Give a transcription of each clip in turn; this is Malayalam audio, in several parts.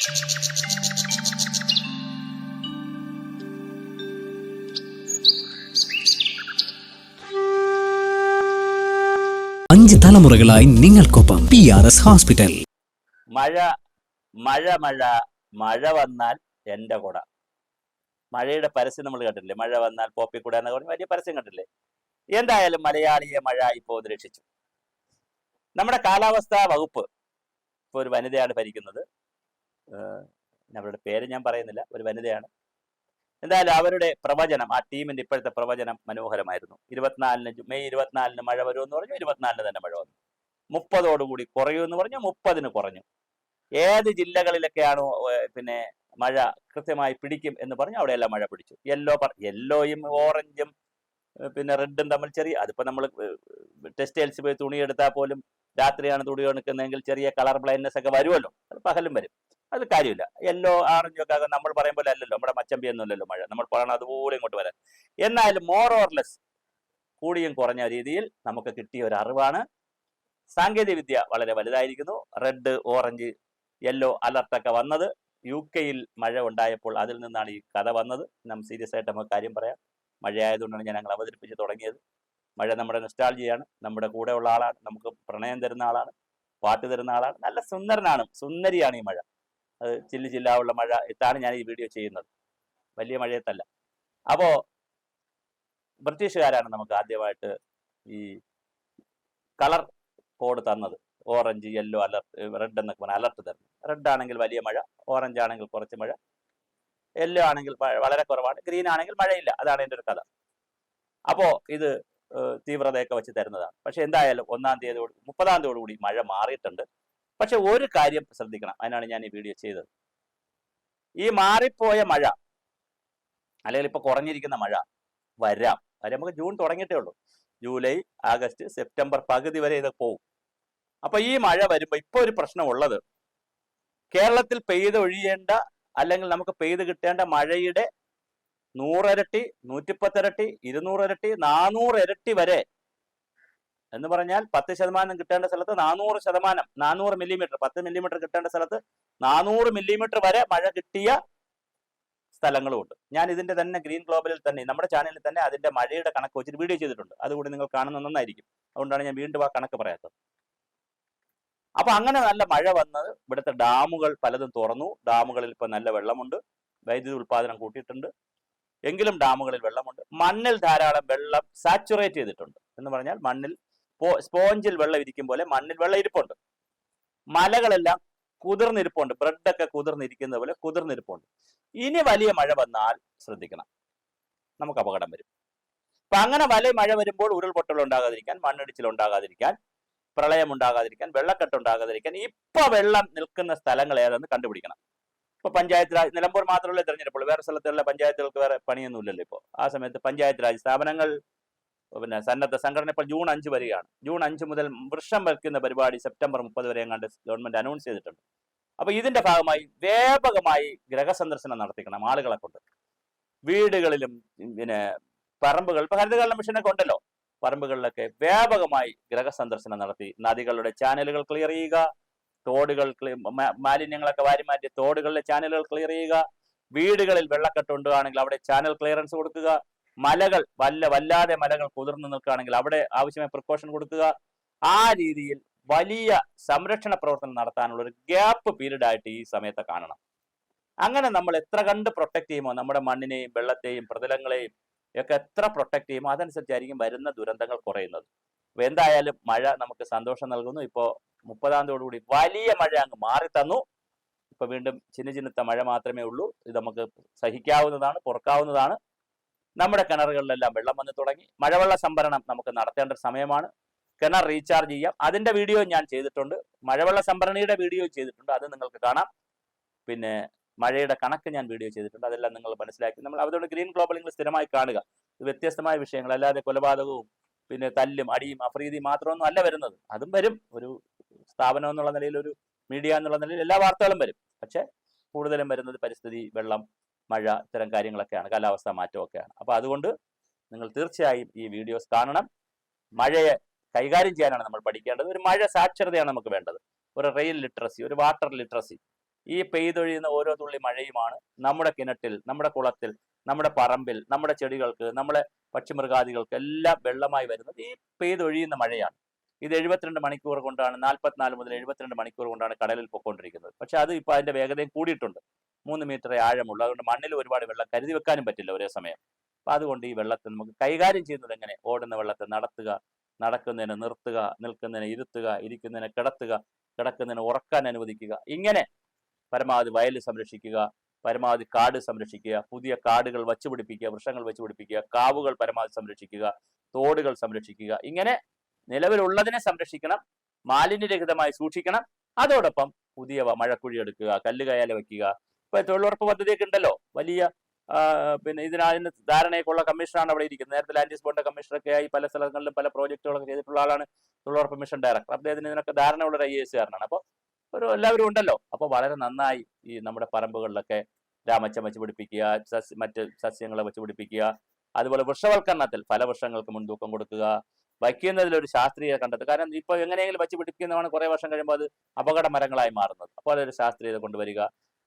5 തലമുറകളായി നിങ്ങൾക്കൊപ്പം PRS ഹോസ്പിറ്റൽ. മഴ മഴ മഴ മഴ വന്നാൽ എൻ്റെ കുട. മഴയുടെ പരസ്യം നമ്മൾ കണ്ടില്ലേ? മഴ വന്നാൽ പോപ്പിക്കുട എന്ന് പറഞ്ഞ് വലിയ പരസ്യം കണ്ടില്ലേ? എന്തായാലും മലയാളിയെ മഴ ഇപ്പോൾ രക്ഷിച്ചു. നമ്മുടെ കാലാവസ്ഥാ വകുപ്പ് ഇപ്പോൾ ഒരു വനിതയാണ് ഭരിക്കുന്നത്. അവരുടെ പേര് ഞാൻ പറയുന്നില്ല, ഒരു വനിതയാണ്. എന്തായാലും അവരുടെ പ്രവചനം, ആ ടീമിന്റെ ഇപ്പോഴത്തെ പ്രവചനം മനോഹരമായിരുന്നു. മെയ് 24 മഴ വരുമെന്ന് പറഞ്ഞു, 24 തന്നെ മഴ വന്നു. 30 കുറയുമെന്ന് പറഞ്ഞു, 30 കുറഞ്ഞു. ഏത് ജില്ലകളിലൊക്കെയാണോ പിന്നെ മഴ കൃത്യമായി പിടിക്കും എന്ന് പറഞ്ഞു അവിടെയെല്ലാം മഴ പിടിച്ചു. യെല്ലോയും ഓറഞ്ചും പിന്നെ റെഡും തമ്മിൽ അതിപ്പോ നമ്മൾ ടെക്സ്റ്റൈൽസ് പോയി തുണി എടുത്താൽ പോലും രാത്രിയാണ് തുണി എടുക്കുന്നതെങ്കിൽ ചെറിയ കളർ ബ്ലൈൻഡ്നെസ് ഒക്കെ വരുമല്ലോ, അത് പകലും വരും, അത് കാര്യമില്ല. യെല്ലോ ഓറഞ്ചും ഒക്കെ നമ്മൾ പറയുമ്പോൾ അല്ലല്ലോ, നമ്മുടെ മച്ചമ്പി ഒന്നുമല്ലല്ലോ മഴ, നമ്മൾ പറയണം അതുപോലെ ഇങ്ങോട്ട് വരാൻ. എന്നാലും മോർ ഓർ ലെസ് കൂടിയും കുറഞ്ഞ രീതിയിൽ നമുക്ക് കിട്ടിയ ഒരു അറിവാണ്. സാങ്കേതിക വിദ്യ വളരെ വലുതായിരിക്കുന്നു. റെഡ്, ഓറഞ്ച്, യെല്ലോ അലർട്ടൊക്കെ വന്നത് UK മഴ ഉണ്ടായപ്പോൾ അതിൽ നിന്നാണ് ഈ കഥ വന്നത്. സീരിയസ് ആയിട്ട് നമുക്ക് കാര്യം പറയാം. മഴയായതുകൊണ്ടാണ് ഞങ്ങൾ അവതരിപ്പിച്ച് തുടങ്ങിയത്. മഴ നമ്മുടെ നൊസ്റ്റാൾജിയാണ്, നമ്മുടെ കൂടെ ഉള്ള ആളാണ്, നമുക്ക് പ്രണയം തരുന്ന ആളാണ്, പാട്ട് തരുന്ന ആളാണ്, നല്ല സുന്ദരിയാണ് ഈ മഴ. അത് ചില്ലാവുള്ള മഴ ഇട്ടാണ് ഞാൻ ഈ വീഡിയോ ചെയ്യുന്നത്, വലിയ മഴയത്തല്ല. അപ്പോ ബ്രിട്ടീഷുകാരാണ് നമുക്ക് ആദ്യമായിട്ട് ഈ കളർ കോഡ് തന്നത്. ഓറഞ്ച്, യെല്ലോ, അലർട്ട്, റെഡ് എന്നൊക്കെ പറഞ്ഞാൽ അലർട്ട് തരുന്നത്. റെഡ് ആണെങ്കിൽ വലിയ മഴ, ഓറഞ്ച് ആണെങ്കിൽ കുറച്ച് മഴ, യെല്ലോ ആണെങ്കിൽ വളരെ കുറവാണ്, ഗ്രീൻ ആണെങ്കിൽ മഴയില്ല. അതാണ് എൻ്റെ ഒരു കഥ. അപ്പോ ഇത് തീവ്രതയൊക്കെ വെച്ച് തരുന്നതാണ്. പക്ഷെ എന്തായാലും 1-ാം തീയതിയോട് 30-ാം തീയതിയോടുകൂടി മഴ മാറിയിട്ടുണ്ട്. പക്ഷെ ഒരു കാര്യം ശ്രദ്ധിക്കണം, അതിനാണ് ഞാൻ ഈ വീഡിയോ ചെയ്തത്. ഈ മാറിപ്പോയ മഴ അല്ലെങ്കിൽ ഇപ്പൊ കുറഞ്ഞിരിക്കുന്ന മഴ വരാം. നമുക്ക് ജൂൺ തുടങ്ങിയിട്ടേ ഉള്ളൂ. ജൂലൈ, ആഗസ്റ്റ്, സെപ്റ്റംബർ പകുതി വരെ ഇത് പോകും. അപ്പൊ ഈ മഴ വരുമ്പോ ഇപ്പൊ ഒരു പ്രശ്നമുള്ളത്, കേരളത്തിൽ പെയ്തൊഴിയേണ്ട അല്ലെങ്കിൽ നമുക്ക് പെയ്ത് കിട്ടേണ്ട മഴയുടെ 100 ഇരട്ടി, 110 ഇരട്ടി, 200 ഇരട്ടി, 400 ഇരട്ടി വരെ എന്ന് പറഞ്ഞാൽ 10% കിട്ടേണ്ട സ്ഥലത്ത് 400%, 400 മില്ലിമീറ്റർ, 10 മില്ലിമീറ്റർ കിട്ടേണ്ട സ്ഥലത്ത് 400 മില്ലിമീറ്റർ വരെ മഴ കിട്ടിയ സ്ഥലങ്ങളുമുണ്ട്. ഞാൻ ഇതിന്റെ തന്നെ ഗ്രീൻ ഗ്ലോബലിൽ തന്നെ നമ്മുടെ ചാനലിൽ തന്നെ അതിന്റെ മഴയുടെ കണക്ക് വെച്ചിട്ട് വീഡിയോ ചെയ്തിട്ടുണ്ട്. അതുകൂടി നിങ്ങൾ കാണുന്നത് നന്നായിരിക്കും. അതുകൊണ്ടാണ് ഞാൻ വീണ്ടും ആ കണക്ക് പറയാത്തത്. അപ്പൊ അങ്ങനെ നല്ല മഴ വന്നത് ഇവിടുത്തെ ഡാമുകൾ പലതും തുറന്നു. ഡാമുകളിൽ ഇപ്പൊ നല്ല വെള്ളമുണ്ട്, വൈദ്യുതി ഉൽപാദനം കൂട്ടിയിട്ടുണ്ട്. എങ്കിലും ഡാമുകളിൽ വെള്ളമുണ്ട്. മണ്ണിൽ ധാരാളം വെള്ളം സാച്ചുറേറ്റ് ചെയ്തിട്ടുണ്ട്. എന്ന് പറഞ്ഞാൽ മണ്ണിൽ സ്പോഞ്ചിൽ വെള്ളം ഇരിക്കും പോലെ മണ്ണിൽ വെള്ളം ഇരിപ്പുണ്ട്. മലകളെല്ലാം കുതിർന്നിരിപ്പുണ്ട്, ബ്രെഡൊക്കെ കുതിർന്നിരിക്കുന്ന പോലെ കുതിർന്നിരിപ്പുണ്ട്. ഇനി വലിയ മഴ വന്നാൽ ശ്രദ്ധിക്കണം, നമുക്ക് അപകടം വരും. അപ്പൊ അങ്ങനെ വലിയ മഴ വരുമ്പോൾ ഉരുൾപൊട്ടൽ ഉണ്ടാകാതിരിക്കാൻ, മണ്ണിടിച്ചിൽ ഉണ്ടാകാതിരിക്കാൻ, പ്രളയം ഉണ്ടാകാതിരിക്കാൻ, വെള്ളക്കെട്ട് ഉണ്ടാകാതിരിക്കാൻ ഇപ്പൊ വെള്ളം നിൽക്കുന്ന സ്ഥലങ്ങൾ ഏതെന്ന് കണ്ടുപിടിക്കണം. ഇപ്പൊ പഞ്ചായത്ത് രാജ്, നിലമ്പൂർ മാത്രമല്ല തെരഞ്ഞെടുപ്പുള്ളൂ, വേറെ സ്ഥലത്തുള്ള പഞ്ചായത്തുകൾക്ക് വേറെ പണിയൊന്നുമില്ലല്ലോ ഇപ്പോൾ. ആ സമയത്ത് പഞ്ചായത്ത് രാജ് സ്ഥാപനങ്ങൾ, പിന്നെ സന്നദ്ധ സംഘടന ഇപ്പോൾ ജൂൺ 5 വരികയാണ്. ജൂൺ 5 മുതൽ വൃക്ഷം വയ്ക്കുന്ന പരിപാടി സെപ്റ്റംബർ 30 വരെ എങ്ങാണ്ട് ഗവൺമെന്റ് അനൗൺസ് ചെയ്തിട്ടുണ്ട്. അപ്പൊ ഇതിന്റെ ഭാഗമായി വ്യാപകമായി ഗൃഹസന്ദർശനം നടത്തിക്കണം ആളുകളെ കൊണ്ട്. വീടുകളിലും പിന്നെ പറമ്പുകൾ, ഇപ്പൊ ഹരിതകർമ്മ മിഷനൊക്കെ ഉണ്ടല്ലോ, പറമ്പുകളിലൊക്കെ വ്യാപകമായി ഗൃഹസന്ദർശനം നടത്തി നദികളുടെ ചാനലുകൾ ക്ലിയർ ചെയ്യുക, തോടുകൾ മാലിന്യങ്ങളൊക്കെ വാരിമാറ്റിയ തോടുകളിലെ ചാനലുകൾ ക്ലിയർ ചെയ്യുക, വീടുകളിൽ വെള്ളക്കെട്ടുണ്ടാണെങ്കിൽ അവിടെ ചാനൽ ക്ലിയറൻസ് കൊടുക്കുക, മലകൾ വല്ലാതെ മലകൾ കുതിർന്നു നിൽക്കുകയാണെങ്കിൽ അവിടെ ആവശ്യമായ പ്രിക്കോഷൻ കൊടുക്കുക. ആ രീതിയിൽ വലിയ സംരക്ഷണ പ്രവർത്തനം നടത്താനുള്ള ഒരു ഗ്യാപ്പ് പീരീഡ് ആയിട്ട് ഈ സമയത്ത് കാണണം. അങ്ങനെ നമ്മൾ എത്ര കണ്ട് പ്രൊട്ടക്ട് ചെയ്യുമോ നമ്മുടെ മണ്ണിനെയും വെള്ളത്തെയും പ്രതലങ്ങളെയും ഒക്കെ എത്ര പ്രൊട്ടക്ട് ചെയ്യുമോ അതനുസരിച്ചായിരിക്കും വരുന്ന ദുരന്തങ്ങൾ കുറയുന്നത്. അപ്പൊ എന്തായാലും മഴ നമുക്ക് സന്തോഷം നൽകുന്നു. ഇപ്പോ 30-ാം തീയതിയോടുകൂടി വലിയ മഴ അങ്ങ് മാറി തന്നു. ഇപ്പൊ വീണ്ടും ചിന്നുത്ത മഴ മാത്രമേ ഉള്ളൂ. ഇത് നമുക്ക് സഹിക്കാവുന്നതാണ്, പൊറുക്കാവുന്നതാണ്. നമ്മുടെ കിണറുകളിലെല്ലാം വെള്ളം വന്ന് തുടങ്ങി. മഴവെള്ള സംഭരണം നമുക്ക് നടത്തേണ്ട സമയമാണ്. കിണർ റീചാർജ് ചെയ്യാം. അതിന്റെ വീഡിയോ ഞാൻ ചെയ്തിട്ടുണ്ട്, മഴവെള്ള സംഭരണിയുടെ വീഡിയോ ചെയ്തിട്ടുണ്ട്, അത് നിങ്ങൾക്ക് കാണാം. പിന്നെ മഴയുടെ കണക്ക് ഞാൻ വീഡിയോ ചെയ്തിട്ടുണ്ട്, അതെല്ലാം നിങ്ങൾ മനസ്സിലാക്കി. നമ്മൾ അതുകൊണ്ട് ഗ്രീൻ ഗ്ലോബൽ നിങ്ങൾ സ്ഥിരമായി കാണുക. ഇത് വ്യത്യസ്തമായ വിഷയങ്ങൾ, അല്ലാതെ കൊലപാതകവും പിന്നെ തല്ലും അടിയും അഫ്രീതിയും മാത്രമൊന്നും അല്ല വരുന്നത്. അതും വരും. ഒരു സ്ഥാപനം എന്നുള്ള നിലയിൽ, ഒരു മീഡിയ എന്നുള്ള നിലയിൽ എല്ലാ വാർത്തകളും വരും. പക്ഷെ കൂടുതലും വരുന്നത് പരിസ്ഥിതി, വെള്ളം, മഴ, ഇത്തരം കാര്യങ്ങളൊക്കെയാണ്, കാലാവസ്ഥാ മാറ്റമൊക്കെയാണ്. അപ്പൊ അതുകൊണ്ട് നിങ്ങൾ തീർച്ചയായും ഈ വീഡിയോസ് കാണണം. മഴയെ കൈകാര്യം ചെയ്യാനാണ് നമ്മൾ പഠിക്കേണ്ടത്. ഒരു മഴ സാക്ഷരതയാണ് നമുക്ക് വേണ്ടത്. ഒരു റെയിൻ ലിറ്ററസി, ഒരു വാട്ടർ ലിറ്ററസി. ഈ പെയ്തൊഴിയുന്ന ഓരോ തുള്ളി മഴയുമാണ് നമ്മുടെ കിണറ്റിൽ, നമ്മുടെ കുളത്തിൽ, നമ്മുടെ പറമ്പിൽ, നമ്മുടെ ചെടികൾക്ക്, നമ്മുടെ പക്ഷിമൃഗാദികൾക്ക് എല്ലാം വെള്ളമായി വരുന്നത് ഈ പെയ്തൊഴിയുന്ന മഴയാണ്. ഇത് 72 മണിക്കൂർ കൊണ്ടാണ്, 44 മുതൽ 72 മണിക്കൂർ കൊണ്ടാണ് കടലിൽ പൊയ്ക്കൊണ്ടിരിക്കുന്നത്. പക്ഷെ അത് ഇപ്പോൾ അതിന്റെ വേഗതയും കൂടിയിട്ടുണ്ട്. 3 മീറ്റർ ആഴമുള്ളൂ. അതുകൊണ്ട് മണ്ണിൽ ഒരുപാട് വെള്ളം കരുതി വെക്കാനും പറ്റില്ല ഒരേ സമയം. അപ്പൊ അതുകൊണ്ട് ഈ വെള്ളത്തെ നമുക്ക് കൈകാര്യം ചെയ്യുന്നത് എങ്ങനെ? ഓടുന്ന വെള്ളത്തെ നടത്തുക, നടക്കുന്നതിന് നിർത്തുക, നിൽക്കുന്നതിന് ഇരുത്തുക, ഇരിക്കുന്നതിന് കിടത്തുക, കിടക്കുന്നതിന് ഉറക്കാൻ അനുവദിക്കുക. ഇങ്ങനെ പരമാവധി വയൽ സംരക്ഷിക്കുക, പരമാവധി കാട് സംരക്ഷിക്കുക, പുതിയ കാടുകൾ വച്ചുപിടിപ്പിക്കുക, വൃക്ഷങ്ങൾ വെച്ചുപിടിപ്പിക്കുക, കാവുകൾ പരമാവധി സംരക്ഷിക്കുക, തോടുകൾ സംരക്ഷിക്കുക. ഇങ്ങനെ നിലവിലുള്ളതിനെ സംരക്ഷിക്കണം, മാലിന്യരഹിതമായി സൂക്ഷിക്കണം. അതോടൊപ്പം പുതിയ മഴക്കുഴി എടുക്കുക, കല്ലുകയാല വെക്കുക. ഇപ്പൊ തൊഴിലുറപ്പ് പദ്ധതിയൊക്കെ ഉണ്ടല്ലോ, വലിയ പിന്നെ ഇതിന് ധാരണയൊക്കെയുള്ള കമ്മീഷനാണ് അവിടെ ഇരിക്കുന്നത്. നേരത്തെ ലാൻഡ് യൂസ് ബോർഡിന്റെ കമ്മീഷണറൊക്കെ ആയി പല സ്ഥലങ്ങളിലും പല പ്രോജക്റ്റുകളൊക്കെ ചെയ്തിട്ടുള്ള ആളാണ് തൊഴിലുറപ്പ് മിഷൻ ഡയറക്ടർ. അദ്ദേഹത്തിന് ഇതിനൊക്കെ ധാരണയുള്ള ഒരു IAS കാരനാണ്. അപ്പോൾ എല്ലാവരും ഉണ്ടല്ലോ. അപ്പോൾ വളരെ നന്നായി ഈ നമ്മുടെ പറമ്പുകളിലൊക്കെ രാമച്ചം വെച്ച് പിടിപ്പിക്കുക, മറ്റ് സസ്യങ്ങളെ വെച്ച് പിടിപ്പിക്കുക. അതുപോലെ വൃക്ഷവൽക്കരണത്തിൽ ഫലവൃക്ഷങ്ങൾക്ക് മുൻതൂക്കം കൊടുക്കുക, വയ്ക്കുന്നതിലൊരു ശാസ്ത്രീയത കണ്ടെത്തുക. കാരണം ഇപ്പോൾ എങ്ങനെയെങ്കിലും വെച്ച് പിടിപ്പിക്കുന്നതാണ് കുറേ വർഷം കഴിയുമ്പോൾ അത് അപകട മരങ്ങളായി മാറുന്നത്. അപ്പോൾ അതൊരു ശാസ്ത്രീയത കൊണ്ടുവരിക.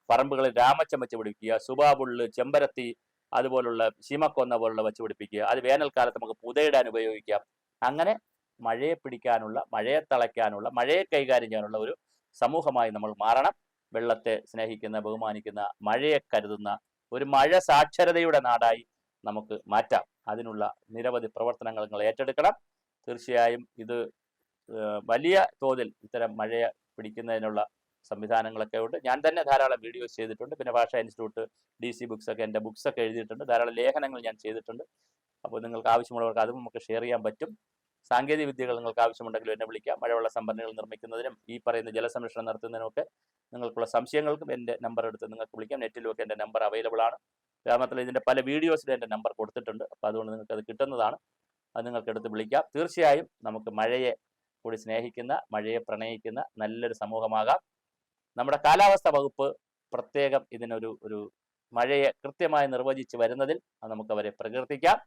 പറമ്പുകളിൽ രാമച്ചം വെച്ച് പിടിപ്പിക്കുക, സുബാബുള്ള്, ചെമ്പരത്തി, അതുപോലുള്ള ശീമക്കൊന്ന പോലുള്ള വെച്ച് പിടിപ്പിക്കുക. അത് വേനൽക്കാലത്ത് നമുക്ക് പുതയിടാൻ ഉപയോഗിക്കാം. അങ്ങനെ മഴയെ പിടിക്കാനുള്ള, മഴയെ തളയ്ക്കാനുള്ള, മഴയെ കൈകാര്യം ചെയ്യാനുള്ള ഒരു സമൂഹമായി നമ്മൾ മാറണം. വെള്ളത്തെ സ്നേഹിക്കുന്ന, ബഹുമാനിക്കുന്ന, മഴയെ കരുതുന്ന ഒരു മഴ സാക്ഷരതയുടെ നാടായി നമുക്ക് മാറ്റാം. അതിനുള്ള നിരവധി പ്രവർത്തനങ്ങൾ നിങ്ങൾ ഏറ്റെടുക്കണം. തീർച്ചയായും ഇത് വലിയ തോതിൽ ഇത്തരം മഴയെ പിടിക്കുന്നതിനുള്ള സംവിധാനങ്ങളൊക്കെ ഉണ്ട്. ഞാൻ തന്നെ ധാരാളം വീഡിയോസ് ചെയ്തിട്ടുണ്ട്. പിന്നെ ഭാഷാ ഇൻസ്റ്റിറ്റ്യൂട്ട്, DC ബുക്സ് ഒക്കെ, എൻ്റെ ബുക്സൊക്കെ എഴുതിയിട്ടുണ്ട്. ധാരാളം ലേഖനങ്ങൾ ഞാൻ ചെയ്തിട്ടുണ്ട്. അപ്പോൾ നിങ്ങൾക്ക് ആവശ്യമുള്ളവർക്ക് അതും നമുക്ക് ഷെയർ ചെയ്യാൻ പറ്റും. സാങ്കേതിക വിദ്യകൾ നിങ്ങൾക്ക് ആവശ്യമുണ്ടെങ്കിൽ എന്നെ വിളിക്കാം. മഴവെള്ള സംഭരണികൾ നിർമ്മിക്കുന്നതിനും ഈ പറയുന്ന ജലസംരക്ഷണം നടത്തുന്നതിനുമൊക്കെ നിങ്ങൾക്കുള്ള സംശയങ്ങൾക്കും എൻ്റെ നമ്പർ എടുത്ത് നിങ്ങൾക്ക് വിളിക്കാം. നെറ്റിലുമൊക്കെ എൻ്റെ നമ്പർ അവൈലബിൾ ആണ്. ഗ്രാമത്തിൽ ഇതിൻ്റെ പല വീഡിയോസിലും എൻ്റെ നമ്പർ കൊടുത്തിട്ടുണ്ട്. അപ്പോൾ അതുകൊണ്ട് നിങ്ങൾക്ക് അത് കിട്ടുന്നതാണ്. അത് നിങ്ങൾക്ക് എടുത്ത് വിളിക്കാം. തീർച്ചയായും നമുക്ക് മഴയെ കൂടി സ്നേഹിക്കുന്ന, മഴയെ പ്രണയിക്കുന്ന നല്ലൊരു സമൂഹമാകാം. നമ്മുടെ കാലാവസ്ഥാ വകുപ്പ് പ്രത്യേകം ഇതിനൊരു മഴയെ കൃത്യമായി നിർവചിച്ച് വരുന്നതിൽ നമുക്ക് അവരെ പ്രകീർത്തിക്കാം.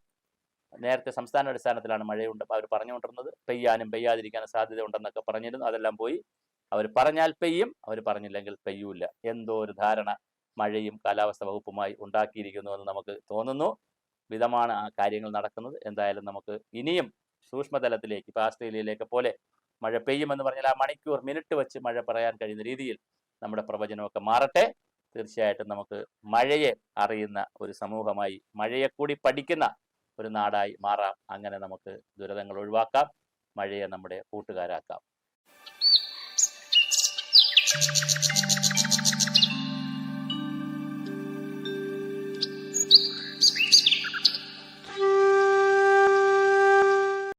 നേരത്തെ സംസ്ഥാന അടിസ്ഥാനത്തിലാണ് മഴയുണ്ട് അവർ പറഞ്ഞുകൊണ്ടിരുന്നത്. പെയ്യാനും പെയ്യാതിരിക്കാനും സാധ്യത ഉണ്ടെന്നൊക്കെ പറഞ്ഞിരുന്നു. അതെല്ലാം പോയി. അവർ പറഞ്ഞാൽ പെയ്യും, അവർ പറഞ്ഞില്ലെങ്കിൽ പെയ്യൂല. എന്തോ ഒരു ധാരണ മഴയും കാലാവസ്ഥാ വകുപ്പുമായി ഉണ്ടാക്കിയിരിക്കുന്നു എന്ന് നമുക്ക് തോന്നുന്നു. വിധമാണ് ആ കാര്യങ്ങൾ നടക്കുന്നത്. എന്തായാലും നമുക്ക് ഇനിയും സൂക്ഷ്മതലത്തിലേക്ക്, ഇപ്പോൾ ആസ്ട്രേലിയയിലേക്ക് പോലെ മഴ പെയ്യുമെന്ന് പറഞ്ഞാൽ ആ മണിക്കൂർ, മിനിറ്റ് വെച്ച് മഴ പറയാൻ കഴിയുന്ന രീതിയിൽ നമ്മുടെ പ്രവചനമൊക്കെ മാറട്ടെ. തീർച്ചയായിട്ടും നമുക്ക് മഴയെ അറിയുന്ന ഒരു സമൂഹമായി, മഴയെ കൂടി പഠിക്കുന്ന ഒരു നാടായി മാറാം. അങ്ങനെ നമുക്ക് ദുരിതങ്ങൾ ഒഴിവാക്കാം, മഴയെ നമ്മുടെ കൂട്ടുകാരാക്കാം.